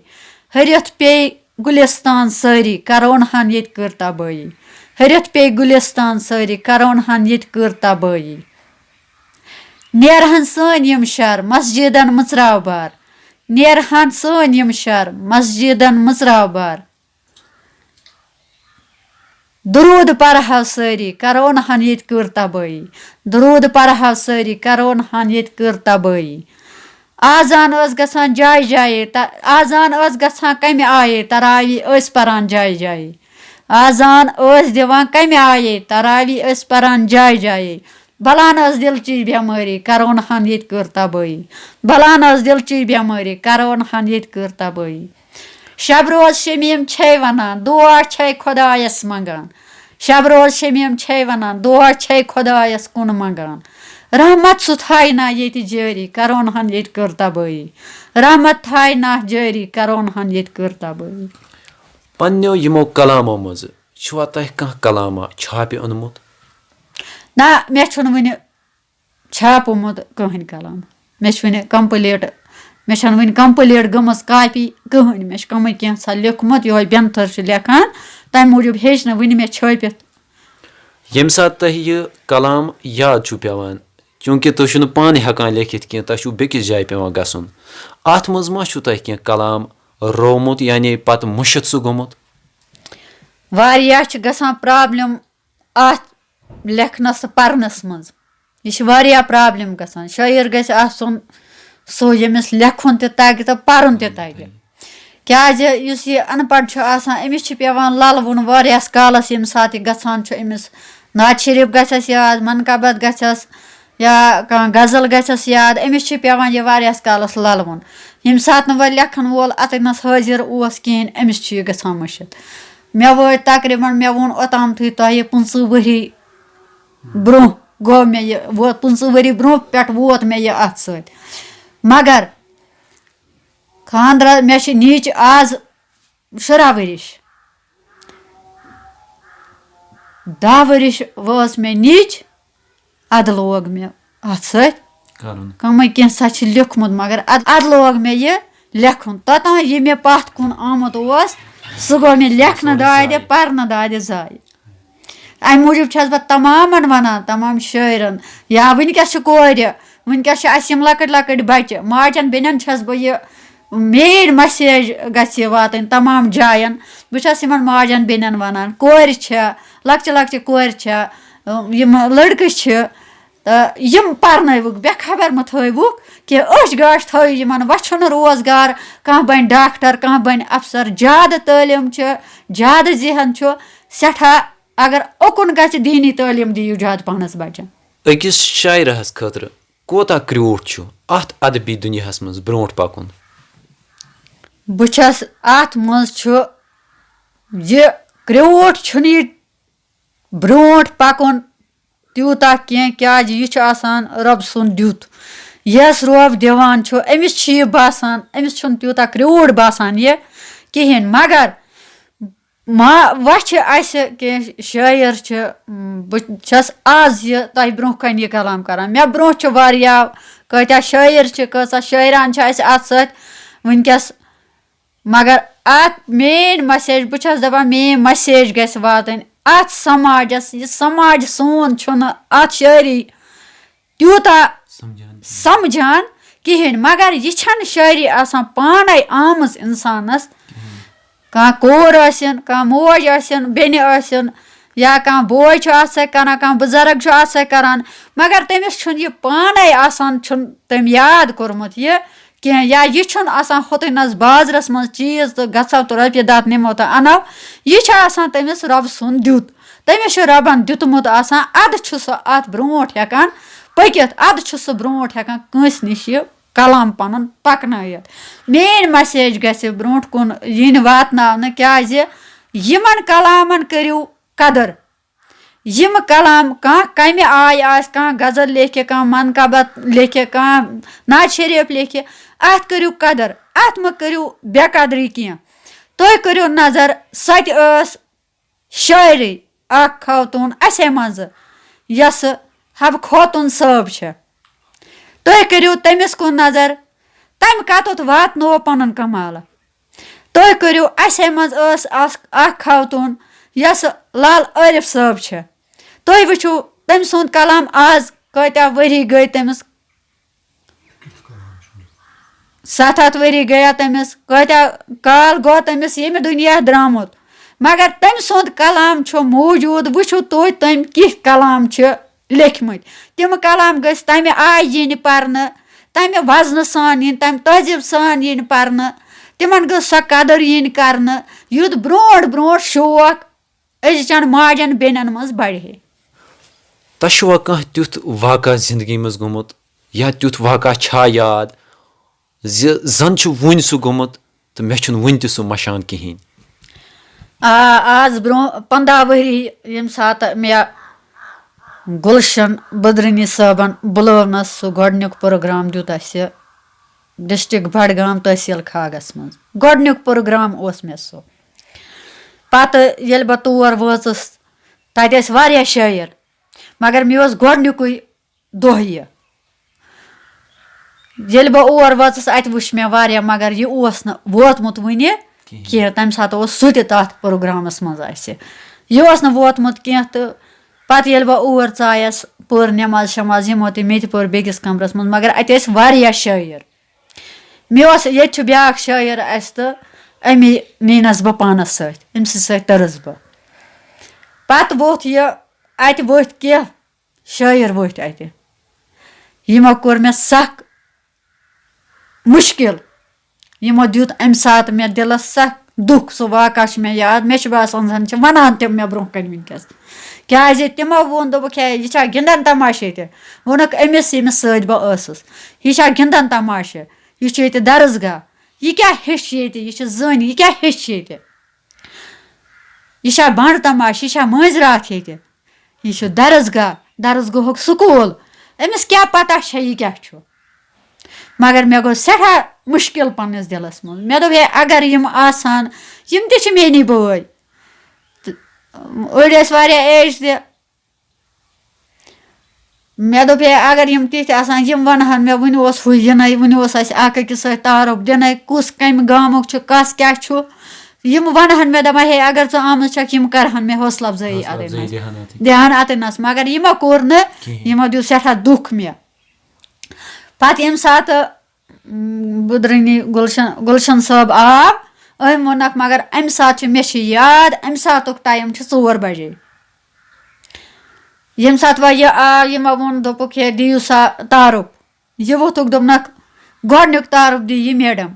ہرِتھ پیٚیہِ گُلِستان سٲری کرونہن ییٚتہِ کٔر تبٲہی ہرِتھ پیٚیہِ گُلِستان سٲری کرونہن ییٚتہِ کٔر تبٲہی نیرہن سٲنۍ یِم شر مسجِدن مٕژراو بار نیرہن سٲنۍ یِم شر مسجِدن مٕژراو بار درود پرہو سٲری کرونہن ییٚتہِ کٔر تبٲہی درود پرہو سٲری کرونہن ییٚتہِ کٔر تبٲہی آزان ٲس گژھان جایہِ جایے آزان ٲس گژھان کمہِ آیے تراوی ٲسۍ پران جایہِ جایے آزان ٲسۍ دِوان کمہِ آیے تراوی ٲسۍ پران جایہِ جایے بلان ٲس دِلچی بٮ۪مٲری کرونہن ییٚتہِ کٔر تبٲہی بلان ٲس دِلچی بٮ۪مٲری کرونہن ییٚتہِ کٔر تبٲہی شب روز شمیٖم چھے ونان دُعا چھے خۄدایس منگان شب روز شمیٖم چھے ونان دُعا چھے خۄدایس کُن منگان رحمت سُہ تھایہِ نا ییٚتہِ جٲری کرونہن ییٚتہِ کٔر تبٲہی رحمت تھایہِ نا جٲری کرونہن ییٚتہِ کٔر تبٲہی پننیو یِمو کلامو منٛزٕ چھُوا تۄہہِ کانٛہہ کلامہ چھاپہِ اوٚنمُت نہ مےٚ چھُنہٕ وٕنہِ چھاپومُت کٕہٕنۍ کلام مےٚ چھُ وٕنہِ کمپٕلیٖٹ مےٚ چھَنہٕ وٕنہِ کمپٕلیٖٹ گٔمٕژ کاپی کٕہٕنۍ مےٚ چھُ کمٕے کینٛژھا لیوکھمُت یِہوے بٮ۪نتھٕر چھُ لیکھان تمہِ موٗجوٗب ہیٚچھ نہٕ وٕنہِ مےٚ چھٲپِتھ ییٚمہِ ساتہٕ تۄہہِ یہِ کلام یاد چھُو پیٚوان چوٗنٛکہِ تُہۍ چھُو نہٕ پانہٕ ہٮ۪کان لیکھِتھ کینٛہہ تۄہہِ چھُو بیٚکِس جایہِ پیٚوان گژھُن اَتھ منٛز ما چھُو تۄہہِ کینٛہہ کلام روومُت یعنی پتہٕ مٔشِتھ سُہ گوٚمُت واریاہ چھِ گژھان پرٛابلِم اَتھ لیکھنَس تہٕ پرنَس منٛز یہِ چھِ واریاہ پرٛابلِم گژھان شٲعر گژھِ آسُن سُہ ییٚمِس لیکھُن تہِ تگہِ تہٕ پَرُن تہِ تگہِ کیٛازِ یُس یہِ اَن پَڑھ چھُ آسان أمِس چھِ پیٚوان لَلوُن واریاہَس کالَس ییٚمہِ ساتہٕ یہِ گژھان چھُ أمِس نعت شریٖف گژھٮ۪س یاد منقبت گژھٮ۪س یا کانٛہہ غزل گژھٮ۪س یاد أمِس چھِ پیٚوان یہِ واریاہَس کالَس لَلوُن ییٚمہِ ساتہٕ نہٕ وۄنۍ لیکھن وول اَتٮ۪نَس حٲضِر اوس کِہیٖنۍ أمِس چھُ یہِ گژھان مٔشِتھ مےٚ وٲتۍ تقریٖباً مےٚ ووٚن اوٚتامتھٕے تۄہہِ 25 ؤری برونٛہہ گوٚو مےٚ یہِ 25 ؤری برونٛہہ پٮ۪ٹھ ووت مےٚ یہِ اَتھ سۭتۍ مگر خاندرا مےٚ چھِ نِچ آز 10 ؤرِش 10 ؤرِش وٲژ مےٚ نِچ اَدٕ لوگ مےٚ اَتھ سۭتۍ کَمٕے کینٛژھا چھِ لیوکھمُت مگر اَدٕ لوگ مےٚ یہِ لیکھُن توٚتام یہِ مےٚ پَتھ کُن آمُت اوس سُہ گوٚو مےٚ لیکھنہٕ دادِ پَرنہٕ دادِ ضایہِ اَمہِ موٗجوٗب چھَس بہٕ تمامَن وَنان تمام شٲعرَن یا وٕنۍکٮ۪س چھِ کورِ وٕنۍکٮ۪س چھِ اَسہِ یِم لۄکٕٹۍ لۄکٕٹۍ بَچہِ ماجَن بیٚنٮ۪ن چھَس بہٕ یہِ میٲنۍ مسیج گژھِ یہِ واتٕنۍ تمام جایَن بہٕ چھَس یِمَن ماجَن بیٚنٮ۪ن وَنان کورِ چھےٚ لۄکچہِ لۄکچہِ کورِ چھےٚ یِم لٔڑکہٕ چھِ یِم پَرنٲوُکھ بے خبر مہٕ تھٲوُکھ کہِ أچھ گاش تھٲیِو یِمَن وۄچھُن روزگار کانٛہہ بَنہِ ڈاکٹر کانٛہہ بَنہِ اَفسر زیادٕ تعلیٖم چھِ زیادٕ ذہن چھُ سٮ۪ٹھاہ اگر اوکُن گژھِ دیٖنی تعلیٖم دِیِو زیادٕ پَہنَس بَچَن أکِس شاعرَس خٲطرٕ کوتاہ کرٛیوٗٹھ چھُ اَتھ اَدبی دُنیاہَس منٛز برونٛٹھ پَکُن بہٕ چھَس اَتھ منٛز چھُ یہِ کرٛیوٗٹھ چھُنہٕ یہِ برونٛٹھ پَکُن تیوٗتاہ کینٛہہ کیٛازِ یہِ چھُ آسان رۄبہٕ سُنٛد دیُت یَس رۄب دِوان چھُ أمِس چھِ یہِ باسان أمِس چھُنہٕ تیوٗتاہ کرٛیوٗٹھ باسان یہِ کِہیٖنۍ مگر وۄنۍ چھِ اَسہِ کینٛہہ شٲعر چھِ بہٕ چھَس آز یہِ تۄہہِ برونٛہہ کَنہِ یہِ کلام کَران مےٚ برونٛہہ چھُ واریاہ کۭتیاہ شٲعر چھِ کۭژاہ شٲعران چھِ اَسہِ اَتھ سۭتۍ وٕنۍکٮ۪س مگر اَتھ میٲنۍ مسیج بہٕ چھَس دَپان میٲنۍ مسیج گژھِ واتٕنۍ اَتھ سماجَس یہِ سماج سون چھُنہٕ اَتھ شٲعری تیوٗتاہ سَمجھان کِہیٖنۍ مگر یہِ چھَنہٕ شٲعری آسان پانَے آمٕژ اِنسانَس کانٛہہ کوٗر ٲسِن کانٛہہ موج ٲسِن بیٚنہِ ٲسِن یا کانٛہہ بوے چھُ اَتھ سۭتۍ کَران کانٛہہ بُزرٕگ چھُ اَتھ سۭتۍ کَران مگر تٔمِس چھُنہٕ یہِ پانَے آسان چھُنہٕ تٔمۍ یاد کوٚرمُت یہِ کینٛہہ یا یہِ چھُنہٕ آسان ہُتھُنَس بازرَس منٛز چیٖز تہٕ گژھو تہٕ رۄپیہِ دَہ نِمو تہٕ اَنو یہِ چھُ آسان تٔمِس رۄبہٕ سُنٛد دیُت تٔمِس چھُ رۄبَن دیُتمُت آسان اَدٕ چھُ سُہ اَتھ برونٛٹھ ہٮ۪کان پٔکِتھ اَدٕ چھُ سُہ برونٛٹھ ہٮ۪کان کٲنٛسہِ نِش یہِ کلام پَنُن پَکنٲیِتھ میٲنۍ مسیج گژھِ برونٛٹھ کُن یِنۍ واتناونہٕ کیٛازِ یِمَن کلامَن کٔرِو قدٕر یِم کلام کانٛہہ کَمہِ آیہِ آسہِ کانٛہہ غزل لیکھِ کانٛہہ منقبت لیکھِ کانٛہہ نعت شریٖف لیکھِ اَتھ کٔرِو قدٕر اَتھ مہٕ کٔرِو بے قدری کینٛہہ تُہۍ کٔرِو نظر سۄ تہِ ٲس شٲعری اَکھ خوتوٗن اَسے منٛزٕ یۄسہٕ حبہٕ خوتوٗن صٲب چھےٚ تُہۍ کٔرِو تٔمِس کُن نظر تَمہِ کَتُتھ واتنوو پَنُن کمالہٕ تُہۍ کٔرِو اَسے منٛز ٲس اَکھ خوتوٗن یۄسہٕ لال عٲرِف صٲب چھےٚ تُہۍ وٕچھِو تٔمۍ سُنٛد کلام آز کۭتیاہ ؤری گٔے تٔمِس 7 ؤری گٔیا تٔمِس کۭتیاہ کال گوٚو تٔمِس ییٚمہِ دُنیا درٛامُت مگر تٔمۍ سُنٛد کلام چھُ موٗجوٗد وٕچھِو تُہۍ تٔمۍ کِتھ کلام چھِ لیکھمٕتۍ تِم کلام گٔژھۍ تَمہِ آیہِ یِنۍ پَرنہٕ تَمہِ وزنہٕ سان یِنۍ تَمہِ تہذیٖب سان یِنۍ پَرنہٕ تِمن گٔژھ سۄ قدٕر یِنۍ کرنہٕ یُتھ برونٛٹھ برونٛٹھ شوق أزچٮ۪ن ماجٮ۪ن بیٚنٮ۪ن منٛز بَڑِ ہے. تۄہہِ چھُوا کانٛہہ تیُتھ واقعہ زندگی منٛز گوٚمُت یا تیُتھ واقعہ چھا یاد زِ زن چھُ وُنہِ سُہ گوٚمُت تہٕ مےٚ چھُنہٕ وُنہِ تہِ سُہ مشان کِہیٖنۍ؟ آز برونٛہہ 15 ؤری ییٚمہِ ساتہٕ مےٚ گُلشن بدرنی صٲبن بُلٲونَس سُہ گۄڈنیُک پروگرام دیُت اَسہِ ڈسٹرک بڈگام تحصیٖل کھاگس منٛز گۄڈنیُک پروگرام اوس مےٚ سُہ. پتہٕ ییٚلہِ بہٕ تور وٲژٕس تتہِ ٲسۍ واریاہ شٲعر مگر مےٚ اوس گۄڈنیُکُے دۄہ یہِ. ییٚلہِ بہٕ اور وٲژٕس اَتہِ وٕچھ مےٚ واریاہ مگر یہِ اوس نہٕ ووتمُت وٕنہِ کینٛہہ تَمہِ ساتہٕ اوس سُہ تہِ تَتھ پروگرامَس منٛز اَسہِ یہِ اوس نہٕ ووتمُت کینٛہہ تہٕ پَتہٕ ییٚلہِ بہٕ اور ژایَس پٔر نٮ۪ماز شٮ۪ماز یِمو تہِ مےٚ تہِ پٔر بیٚکِس کَمرَس منٛز مگر اَتہِ ٲسۍ واریاہ شٲعر. مےٚ اوس ییٚتہِ چھُ بیٛاکھ شٲعر اَسہِ تہٕ أمی نیٖنَس بہٕ پانَس سۭتۍ أمۍ سٕنٛدۍ سۭتۍ تٔرٕس بہٕ. پَتہٕ ووٚتھ یہِ اَتہِ ؤتھۍ کینٛہہ شٲعر ؤتھۍ اَتہِ یِمو کوٚر مےٚ سَکھ مُشکِل یِمو دیُت اَمہِ ساتہٕ مےٚ دِلَس سَکھ دُکھ سُہ واقعہ چھُ مےٚ یاد مےٚ چھُ باسان زَن چھِ وَنان تِم مےٚ برونٛہہ کَنہِ وٕنکٮ۪س کیٛازِ تِمو ووٚن دوٚپُکھ ہے یہِ چھا گِنٛدان تماشہٕ ییٚتہِ ووٚنُکھ أمِس ییٚمِس سۭتۍ بہٕ ٲسٕس یہِ چھا گِنٛدان تماشہٕ یہِ چھُ ییٚتہِ درسگاہ یہِ کیٛاہ ہیٚچھِ ییٚتہِ یہِ چھِ زٔنۍ یہِ کیٛاہ ہیٚچھِ ییٚتہِ یہِ چھا بنٛڈ تماشہٕ یہِ چھا مٲنٛزِ راتھ ییٚتہِ یہِ چھُ درسگاہُک سکوٗل أمِس کیٛاہ پتہ چھےٚ یہِ کیٛاہ چھُ مگر مےٚ گوٚو سٮ۪ٹھاہ مُشکِل پنٛنِس دِلس منٛز مےٚ دوٚپ ہے اگر یِم آسان یِم تہِ چھِ میٛٲنی بٲے تہٕ أڑۍ ٲسۍ واریاہ ایج تہِ مےٚ دوٚپ ہے اگر یِم تِتھۍ آسان یِم وَنہٕ ہن مےٚ وٕنہِ اوس ہُہ یِنَے وٕنہِ اوس اَسہِ اَکھ أکِس سۭتۍ تعارُف دِنَے کُس کَمہِ گامُک چھُ کَس کیٛاہ چھُ یِم وَنہٕ ہن مےٚ دَپان ہے اگر ژٕ آمٕژ چھَکھ یِم کَرٕہن مےٚ حوصلہٕ اَفضٲیی اَتٮ۪نَس دِہَن اَتٮ۪نَس مگر یِمو کوٚر نہٕ یِمو دیُت سٮ۪ٹھاہ دُکھ مےٚ. پَتہٕ ییٚمہِ ساتہٕ بُدرٕنی گُلشن صٲب آو أمۍ ووٚنکھ مگر اَمہِ ساتہٕ چھُ مےٚ چھِ یاد اَمہِ ساتُک ٹایم چھُ 4 بجے ییٚمہِ ساتہٕ وۄنۍ یہِ آو یِمو ووٚن دوٚپُکھ ہے دِیِو سا تعارُف یہِ ووٚتھُکھ دوٚپنکھ گۄڈنیُک تعارُف دی یہِ میڈم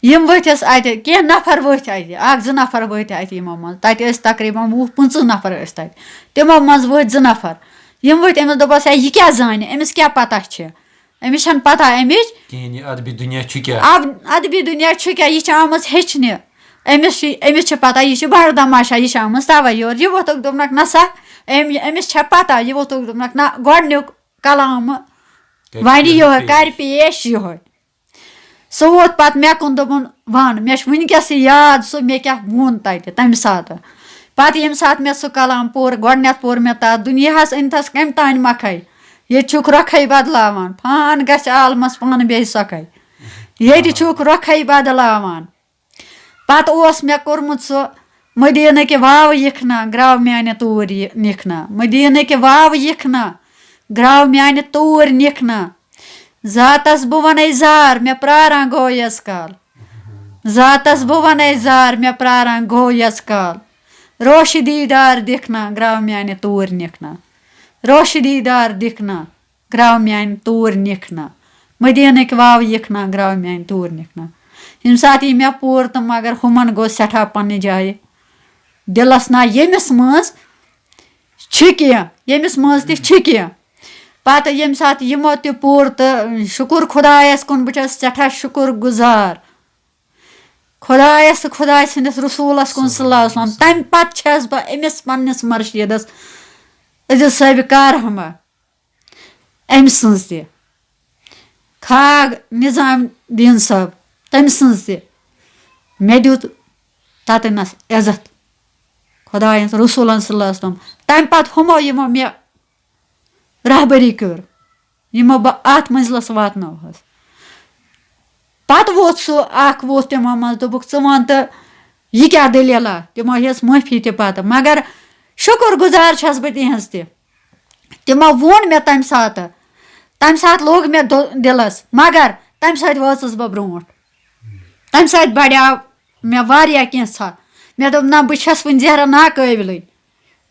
یِم ؤتھِس اَتہِ کینٛہہ نفر ؤتھۍ اَتہِ 1-2 نفر ؤتھۍ اَتہِ یِمو منٛز تَتہِ ٲسۍ تقریٖباً 20-25 نفر ٲسۍ تَتہِ تِمو منٛز ؤتھۍ 2 نفر یِم ؤتھۍ أمِس دوٚپَس ہے یہِ کیٛاہ زانہِ أمِس کیٛاہ پتہ چھِ أمِس چھَنہٕ پتہ أمِچ ادبی دُنیا چھُ کیٛاہ چھُ کیٛاہ یہِ چھِ آمٕژ ہیٚچھنہِ أمِس چھِ پتہ یہِ چھِ بَڑٕ تماشا یہِ چھِ آمٕژ تَوَے یور یہِ ووٚتھُکھ دوٚپنکھ نہ سا أمِس چھےٚ پتہ یہِ ووٚتھُکھ دوٚپنکھ نہ گۄڈنیُک کلامہٕ وَنہِ یِہوٚے کَرِ پیش یِہوٚے سُہ ووت پَتہٕ مےٚ کُن دوٚپُن وَن مےٚ چھُ وٕنکٮ۪سٕے یاد سُہ مےٚ کیٛاہ ووٚن تَتہِ تَمہِ ساتہٕ پَتہٕ ییٚمہِ ساتہٕ مےٚ سُہ کلام پوٚر گۄڈنٮ۪تھ پوٚر مےٚ تَتھ دُنیاہَس أنۍتھَس کَمہِ تانۍ مۄکھَے ییٚتہِ چھُکھ رۄکھَے بدلاوان فان گژھِ عالمَس پانہٕ بیٚیہِ سۄکھَے ییٚتہِ چھُکھ رۄکھَے بدلاوان پَتہٕ اوس مےٚ کوٚرمُت سُہ مدیٖنٕکہِ واوٕ یِکھنا گرٛاو میٛانہِ توٗرۍ نِکھنا مدیٖنٕکہِ واوٕ یِکھنا گرٛاو میٛانہِ توٗرۍ نِکھنا ذاتس بہٕ وَنَے زار مےٚ پرٛاران گوٚو یَس کال ذاتس بہٕ وَنَے زار مےٚ پرٛاران گوٚو یَس کال روشدی دار دِکھنا گرٛاو میٛانہِ توٗرۍ نِکھنا روشدی دار دِکھنا گرٛاو میٛانہِ توٗرۍ نِکھنا مدیٖنٕکۍ واوٕ یِکھنا گرٛاو میٛانہِ توٗرۍ نِکھنا ییٚمہِ ساتہٕ یہِ مےٚ پوٚر تہٕ مگر ہُمن گوٚو سٮ۪ٹھاہ پنٛنہِ جایہِ دِلس نہ ییٚمِس منٛز چھِ کینٛہہ ییٚمِس منٛز تہِ چھِ کینٛہہ پَتہٕ ییٚمہِ ساتہٕ یِمو تہِ پوٚر تہٕ شُکُر خۄدایَس کُن بہٕ چھَس سٮ۪ٹھاہ شُکُر گُزار خۄدایَس تہٕ خۄداے سٕنٛدِس رسوٗلَس کُن صلی اللہ علیہ وسلم تَمہِ پَتہٕ چھَس بہٕ أمِس پنٛنِس مُرشیٖدَس عزیز صٲبِ کارہما أمۍ سٕنٛز تہِ کھاگ نِظام دیٖن صٲب تٔمۍ سٕنٛز تہِ مےٚ دیُت تَتٮ۪نَس عزت خۄدایَن رسوٗلَن صلی اللہ علیہ وسلم تَمہِ پَتہٕ ہُمو یِمو مےٚ رہبٔری کٔر یِمو بہٕ اَتھ منزلَس واتنٲوہَس پَتہٕ ووت سُہ اَکھ ووت تِمو منٛز دوٚپُکھ ژٕ وَن تہٕ یہِ کیٛاہ دٔلیٖلا تِمو ہیٚژ معٲفی تہِ پَتہٕ مگر شُکُر گُزار چھَس بہٕ تِہِنٛز تہِ تِمو ووٚن مےٚ تَمہِ ساتہٕ لوٚگ مےٚ دِلَس مگر تَمہِ سۭتۍ وٲژٕس بہٕ برونٛٹھ تَمہِ سۭتۍ بَڑیو مےٚ واریاہ کینٛژھا مےٚ دوٚپ نہ بہٕ چھَس وٕنہِ زیرٕ ناقٲبلٕے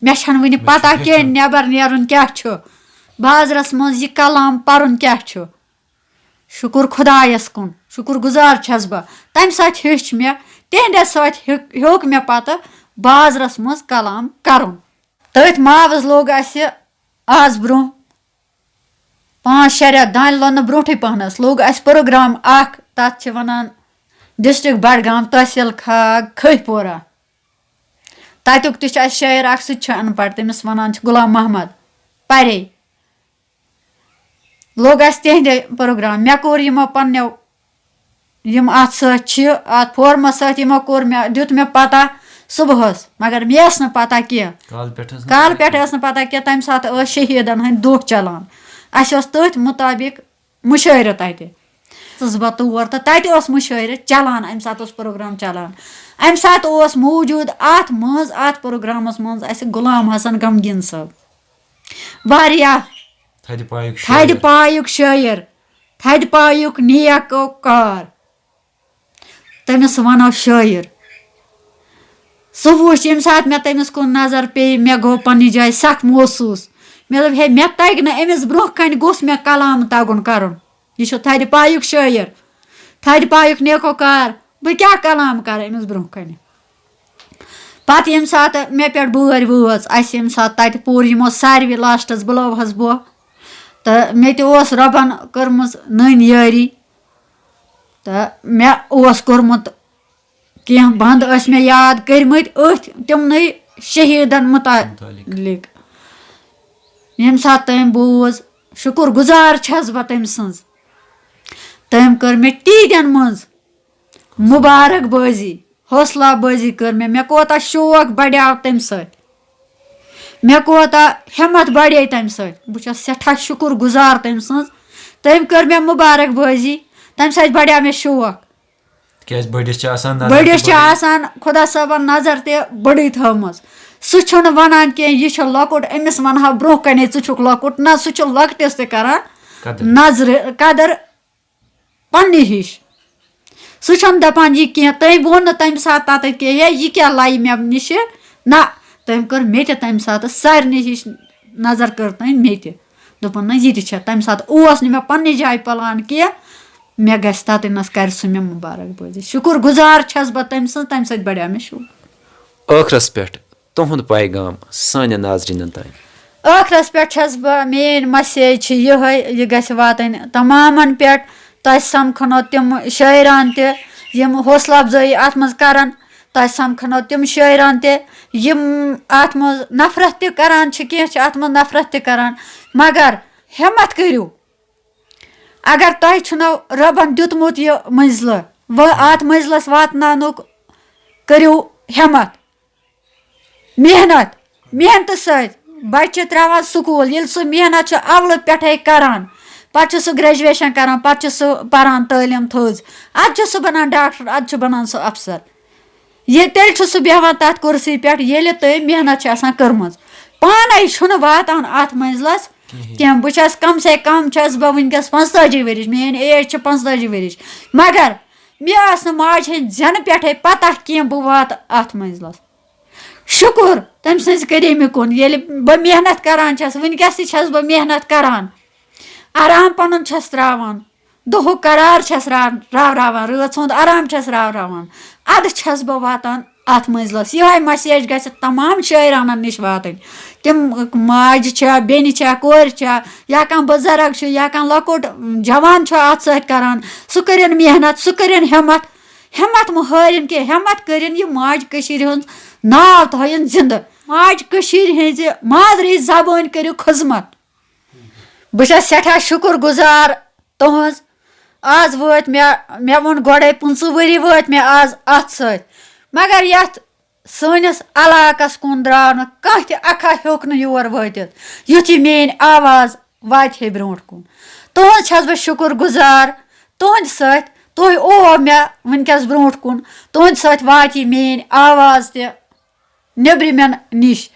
مےٚ چھَنہٕ وٕنہِ پَتہ کینٛہہ نٮ۪بر نیرُن کیٛاہ چھُ بازرَس منٛز یہِ کلام پَرُن کیٛاہ چھُ شُکُر خۄدایَس کُن شُکُر گُزار چھَس بہٕ تَمہِ سۭتۍ ہیوٚچھ مےٚ تِہنٛدِ سۭتۍ ہیوٚک مےٚ پَتہٕ بازرَس منٛز کلام کَرُن تٔتھۍ ماوَس لوٚگ اَسہِ آز برونٛہہ 5-6 رٮ۪تھ دانہِ لوننہٕ برونٛٹھٕے پَہنَس لوٚگ اَسہِ پروگرام اَکھ تَتھ چھِ وَنان ڈِسٹرک بڈگام تحصیٖل کھاگ کھٔہۍ پورہ تَتیُک تہِ چھُ اَسہِ شٲعر اَکھ سُہ تہِ چھُ اَن پَڑھ تٔمِس وَنان چھِ غلام محمد پَرے لوٚگ اَسہِ تِہنٛدے پروگرام مےٚ کوٚر یِمو پنٛنیو یِم اَتھ سۭتۍ چھِ اَتھ فورمَس سۭتۍ یِمو کوٚر مےٚ دیُت مےٚ پَتہ صُبحَس مگر مےٚ ٲس نہٕ پَتہ کینٛہہ کالہٕ پٮ۪ٹھ ٲس نہٕ پَتہ کینٛہہ تَمہِ ساتہٕ ٲسۍ شہیٖدَن ہٕنٛدۍ دۄہ چَلان اَسہِ اوس تٔتھۍ مُطابِق مُشٲعرٕ تَتہِ ژٕس بہٕ تور تہٕ تَتہِ اوس مُشٲعرٕ چَلان اَمہِ ساتہٕ اوس پروگرام چَلان اَمہِ ساتہٕ اوس موٗجوٗد اَتھ پروگرامَس منٛز اَسہِ غلام حسن غمگیٖن صٲب واریاہ تھدِ پایُک شٲعر تھدِ پایُک نیک کار تٔمِس وَنو شٲعر سُہ وٕچھ ییٚمہِ ساتہٕ مےٚ تٔمِس کُن نظر پیٚیہِ مےٚ گوٚو پنٛنہِ جایہِ سخ محسوٗس مےٚ دوٚپ ہے مےٚ تَگہِ نہٕ أمِس برونٛہہ کَنہِ گوٚژھ مےٚ کلام تَگُن کَرُن یہِ چھُ تھدِ پایُک شٲعر تھدِ پایُک نیکو کار بہٕ کیٛاہ کلام کَرٕ أمِس برونٛہہ کَنہِ پَتہٕ ییٚمہِ ساتہٕ مےٚ پٮ۪ٹھ بٲرۍ وٲژ اَسہِ ییٚمہِ ساتہٕ تَتہِ پوٚر یِمو ساروی لاسٹَس بُلٲوہَس بہٕ تہٕ مےٚ تہِ اوس رۄبَن کٔرمٕژ نٔنۍ یٲری تہٕ مےٚ اوس کوٚرمُت کینٛہہ بنٛد ٲسۍ مےٚ یاد کٔرمٕتۍ أتھۍ تِمنٕے شہیٖدَن مُتعلِق ییٚمہِ ساتہٕ تٔمۍ بوٗز شُکُر گُزار چھَس بہٕ تٔمۍ سٕنٛز تٔمۍ کٔر مےٚ تیٖتٮ۪ن منٛز مُبارک بٲزی حوصلہ بٲزی کٔر مےٚ کوتاہ شوق بڑیو تَمہِ سۭتۍ مےٚ کوتاہ ہٮ۪مت بڑے تَمہِ سۭتۍ بہٕ چھَس سٮ۪ٹھاہ شُکُر گُزار تٔمۍ سٕنٛز تٔمۍ کٔر مےٚ مُبارک بٲزی تَمہِ سۭتۍ بڑیو مےٚ شوق بٔڑِس چھِ آسان خۄدا صٲبَن نظر تہِ بٔڑٕے تھٲومٕژ سُہ چھُنہٕ وَنان کینٛہہ یہِ چھُ لۄکُٹ أمِس وَنہٕ ہا برونٛہہ کَنے ژٕ چھُکھ لۄکُٹ نہ سُہ چھُ لۄکٹِس تہِ کَران نظرِ قدر پنٛنہِ ہِش سُہ چھُنہٕ دَپان یہِ کینٛہہ تٔمۍ ووٚن نہٕ تَمہِ ساتہٕ تَتٮ۪تھ کینٛہہ ہے یہِ کیٛاہ لَیہِ مےٚ نِشہِ نہ تٔمۍ کٔر مےٚ تہِ تَمہِ ساتہٕ سارنٕے ہِش نظر کٔر تٔمۍ مےٚ تہِ دوٚپُن نہ یہِ تہِ چھےٚ تَمہِ ساتہٕ اوس نہٕ مےٚ پنٛنہِ جایہِ پَلان کینٛہہ مےٚ گژھِ تَتٮ۪نَس کَرِ سُہ مےٚ مُبارک بٲزی شُکُر گُزار چھَس بہٕ تٔمۍ سٕنٛز تَمہِ سۭتۍ بڑیو مےٚ شوق ٲخرَس پٮ۪ٹھ تُہُنٛد پیغام سانٮ۪ن ناظریٖنَن تانۍ ٲخرَس پٮ۪ٹھ چھَس بہٕ میٛٲنۍ مسیج چھِ یِہوٚے یہِ گژھِ واتٕنۍ تمامَن پٮ۪ٹھ تۄہہِ سَمکھنو تِم شٲعران تہِ یِم حوصلہ اَفضٲیی اَتھ منٛز کَرَن تۄہہِ سَمکھنو تِم شٲعران تہِ یِم اَتھ منٛز نفرت تہِ کَران چھِ کینٛہہ چھِ اَتھ منٛز نفرت تہِ کَران مگر ہٮ۪مت کٔرِو اگر تۄہہِ چھُنو رۄبَن دیُتمُت یہِ مٔنزلہٕ وۄنۍ اَتھ مٔنزلَس واتناونُک کٔرِو ہٮ۪مت محنتہٕ سۭتۍ بَچہِ چھِ ترٛاوان سکوٗل ییٚلہِ سُہ محنت چھُ اَولہٕ پٮ۪ٹھَے کَران پَتہٕ چھُ سُہ گرٛیجویشَن کَران پَتہٕ چھُ سُہ پَران تعلیٖم تھٔز اَدٕ چھُ سُہ بَنان ڈاکٹر اَدٕ چھُ بَنان سُہ اَفسر تیٚلہِ چھُ سُہ بیٚہوان تَتھ کُرسی پٮ۪ٹھ ییٚلہِ تٔمۍ محنت چھِ آسان کٔرمٕژ پانَے چھُنہٕ واتان اَتھ مٔنزلَس کینٛہہ بہٕ چھَس کَم سے کَم چھَس بہٕ وٕنۍکٮ۪س 45 ؤرِش میٛٲنۍ ایج چھِ 45 ؤرِش مگر مےٚ ٲس نہٕ ماجہِ ہِنٛدۍ زٮ۪نہٕ پٮ۪ٹھَے پَتہ کینٛہہ بہٕ واتہٕ اَتھ مٔنزلَس شُکُر تٔمۍ سٕنٛزِ کٔریٖمہِ کُن ییٚلہِ بہٕ محنت کَران چھَس وٕنۍکٮ۪س تہِ چھَس بہٕ محنت کَران آرام پَنُن چھَس ترٛاوان دۄہُک قرار چھَس راوراوان رٲژ ہُنٛد آرام چھَس راوراوان اَدٕ چھَس بہٕ واتان اَتھ مٔنزلَس یِہوٚے مسیج گژھِ تمام شٲعرانَن نِش واتٕنۍ تِم ماجہِ چھےٚ بیٚنہِ چھےٚ کورِ چھےٚ یا کانٛہہ بُزرگ چھُ یا کانٛہہ لۄکُٹ جوان چھُ اَتھ سۭتۍ کَران سُہ کٔرِنۍ محنت سُہ کٔرِنۍ ہٮ۪مت مہٕ ہٲرِنۍ کینٛہہ ہٮ۪مت کٔرِنۍ یہِ ماجہِ کٔشیٖرِ ہُنٛد ناو تھٲیِن زِندٕ ماجہِ کٔشیٖرِ ہِنٛزِ مادری زبٲنۍ کٔرِو خٔذمت بہٕ چھَس سٮ۪ٹھاہ شُکُر گُزار تُہٕنٛز آز وٲتۍ مےٚ ووٚن گۄڈَے 15 ؤری وٲتۍ مےٚ آز اَتھ سۭتۍ مگر یَتھ سٲنِس علاقَس کُن درٛاو نہٕ کانٛہہ تہِ اَکھا ہیوٚک نہٕ یور وٲتِتھ یُتھ یہِ میٛٲنۍ آواز واتہِ ہے برونٛٹھ کُن تُہٕنٛز چھَس بہٕ شُکُر گُزار تُہٕنٛدِ سۭتۍ تُہۍ اوو مےٚ وٕنۍکٮ۪س برونٛٹھ کُن تُہٕنٛدِ سۭتۍ واتہِ یہِ میٛٲنۍ آواز تہِ نیٚبرِمٮ۪ن نِش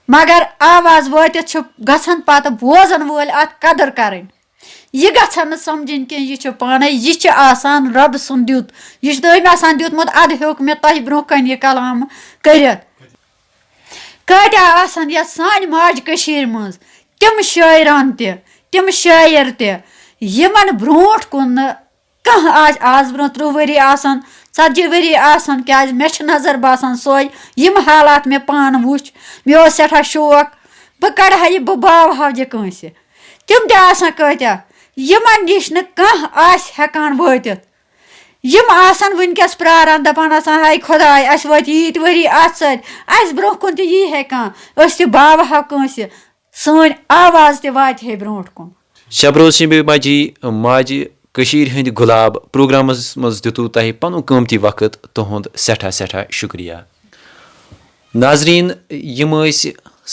مگر آواز وٲتِتھ چھُ گژھان پَتہٕ بوزَن وٲلۍ اَتھ قدٕر کَرٕنۍ یہِ گژھن نہٕ سَمجِنۍ کینٛہہ یہِ چھُ پانے یہِ چھُ آسان رۄبہٕ سُنٛد دیُت یہِ چھُ تٔمۍ آسان دیُتمُت اَدٕ ہیوٚک مےٚ تۄہہِ برونٛہہ کَنہِ یہِ کلام کٔرِتھ کۭتیاہ آسان یَتھ سانہِ ماجہِ کٔشیٖرِ منٛز تِم شٲعران تہِ تِم شٲعر تہِ یِمن برونٛٹھ کُن نہٕ کانٛہہ آسہِ آز برونٛہہ 30 ؤری آسان 40 ؤری آسان کیٛازِ مےٚ چھِ نظر باسان سۄے یِم حالات مےٚ پانہٕ وٕچھ مےٚ اوس سٮ۪ٹھاہ شوق بہٕ کَڑٕ ہا یہِ بہٕ باوہا یہِ کٲنٛسہِ تِم تہِ آسان کۭتیاہ یِمن نِش نہٕ کانٛہہ آسہِ ہٮ۪کان وٲتِتھ یِم آسان وٕنکٮ۪س پیاران دَپان آسان ہاے خۄداے اَسہِ وٲتۍ ییٖتۍ ؤری اَتھ سۭتۍ اَسہِ برونٛہہ کُن تہِ یی ہے کانٛہہ أسۍ تہِ باوہو کٲنٛسہِ سٲنۍ آواز تہِ واتہِ ہے برونٛٹھ کُن شبروز شمبی ماجی ماجہِ کٔشیٖرِ ہٕنٛدۍ گُلاب پروگرامس منٛز دِتوٗ تۄہہِ پنُن قۭمتی وقت تُہُنٛد سٮ۪ٹھاہ سٮ۪ٹھاہ شُکریہ ناظریٖن یِم ٲسۍ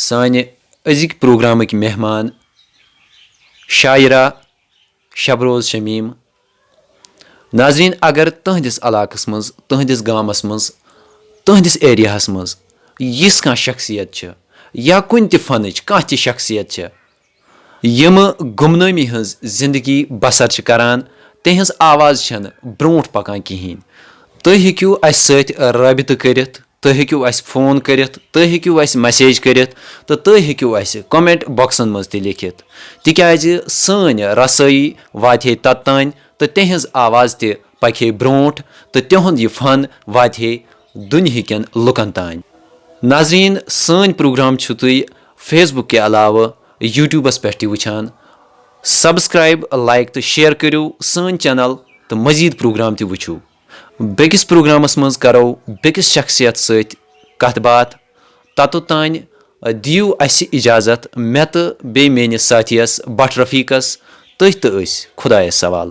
سانہِ أزِکۍ پروگرامٕکۍ مہمان شاعرہ شبروز شمیٖم ناظریٖن اگر تُہنٛدِس علاقس منٛز تُہنٛدِس گامس منٛز تُہنٛدِس ایریاہس منٛز یِژھ کانٛہہ شخصیت چھِ یا کُنہِ تہِ فنٕچ کانٛہہ تہِ شخصیت چھِ یِمہٕ گُمنٲمی ہٕنٛز زندگی بسر چھِ کران تِہنٛز آواز چھنہٕ برونٛٹھ پکان کِہیٖنۍ تُہۍ ہیٚکِو اسہِ سۭتۍ رٲبطہٕ کٔرِتھ تُہۍ ہیٚکِو اسہِ فون کٔرِتھ تُہۍ ہیٚکِو اسہِ میسیج کٔرِتھ تہٕ تُہۍ ہیٚکِو اسہِ کومنٹ بۄکسن منٛز تہِ لیکھِتھ تِکیازِ سٲنۍ رسٲیی واتہِ ہے تتھ تانۍ تہٕ تِہنٛز آواز تہِ پکہِ ہے برونٛٹھ تہٕ تِہُنٛد یہِ فن واتہِ ہے دُنہِکٮ۪ن لُکن تانۍ ناظریٖن سٲنۍ پروگرام چھِو تُہۍ فیس بُک کہِ علاوٕ یوٗٹیوٗبس پٮ۪ٹھ تہِ وٕچھان سبسکرایب لایک تہٕ شیر کٔرِو سٲنۍ چینل تہٕ مزیٖد پروگرام تہِ وٕچھِو بیٚکِس پروگرامس منٛز کرو بیٚکِس شخصیت سۭتۍ کتھ باتھ توٚتتھ تانۍ دِیِو اسہِ اِجازت مےٚ تہٕ بیٚیہِ میٲنِس ساتھیس بٹ رفیٖقس تُہۍ تہٕ أسۍ خۄدایس سوال